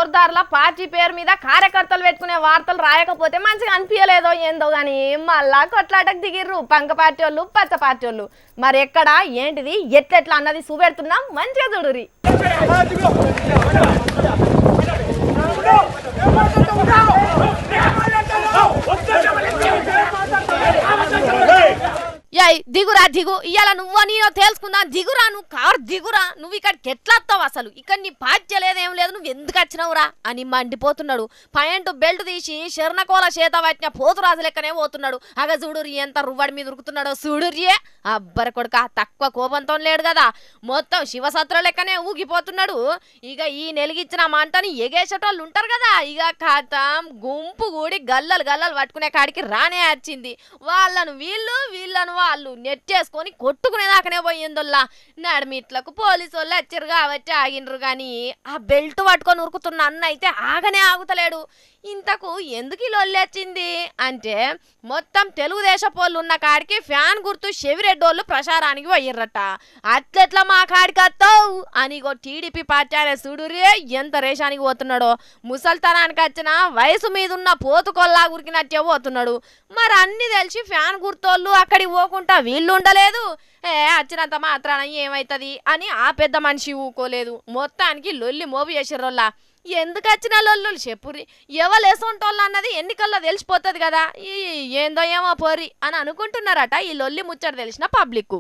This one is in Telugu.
జోర్దార్ల పార్టీ పేరు మీద కార్యకర్తలు పెట్టుకునే వార్తలు రాయకపోతే మంచిగా అనిపించలేదో ఏందో గానీ మళ్ళా కొట్లాటకు దిగిర్రు పంక పార్టీ వాళ్ళు పచ్చ పార్టీ వాళ్ళు. మరి ఎక్కడ ఏంటిది ఎట్లెట్లా అన్నది చూపెడుతున్నాం, మంచిగా చూడురి. యాయ్ దిగురా దిగు, ఇవాళ నువ్వు నేను తెలుసుకుందా, దిగురా నువ్వు కారు దిగురా, నువ్వు ఇక్కడికి ఎట్లా వస్తావు, అసలు ఇక్కడ నీ పార్టీ లేదేం లేదు, నువ్వు ఎందుకు వచ్చినావురా అని మండిపోతున్నాడు. పాయింట్ బెల్ట్ తీసి శరణకోల చేత పట్టిన పోతురాజు లెక్కనే పోతున్నాడు. అగ చూడురి ఎంత రువ్వడి మీద ఉరుకుతున్నాడో చూడుర్యే. అబ్బర కొడుక తక్కువ కోపంతో లేడు కదా, మొత్తం శివసత్ర లెక్కనే ఊగిపోతున్నాడు. ఇక ఈ నెలిగిచ్చిన మంటని ఎగేసేటోళ్ళు ఉంటారు కదా, ఇక కథం గుంపు కూడి గల్లలు గల్లలు పట్టుకునే కాడికి రానే వచ్చింది. వాళ్ళను వీళ్ళను వాళ్ళు నెట్టేసుకొని కొట్టుకునేదాకనే పోయిందోల్లా. నడిమిట్లకు పోలీసు వాళ్ళు వచ్చారు కాబట్టి ఆగినరు కానీ ఆ బెల్ట్ పట్టుకొని ఉరుకుతున్న అన్న అయితే ఆగనే ఆగుతలేడు. ఇంతకు ఎందుకు ఈ లొల్లి వచ్చింది అంటే మొత్తం తెలుగుదేశపోళ్ళు ఉన్న కాడికి ఫ్యాన్ గుర్తు చెవిరెడ్డోళ్ళు ప్రచారానికి పోయిర్రట. అట్లెట్లా మా కాడికి వస్తావు అని టీడీపీ పార్టీ అనే చూడురే ఎంత రేషానికి పోతున్నాడో. ముసల్తనానికి వచ్చిన వయసు మీద ఉన్న పోతుకొల్లా ఉరికినట్టే పోతున్నాడు. మరి అన్ని తెలిసి ఫ్యాన్ గుర్తోళ్ళు అక్కడికి పోకుండా వీళ్ళు ఉండలేదు. వచ్చినంత మాత్రాన ఏమవుతుంది అని ఆ పెద్ద మనిషి ఊకోలేదు. మొత్తానికి లొల్లి మోపు చేసిర్రోల్లా. ఎందుకు వచ్చిన లొల్లులు చెప్పురి, ఎవలేసొంటోళ్ళు అన్నది ఎన్నికల్లో తెలిసిపోతుంది కదా. ఏందో ఏమో పోరి అని అనుకుంటున్నారట ఈ లొల్లి ముచ్చట తెలిసిన పబ్లిక్.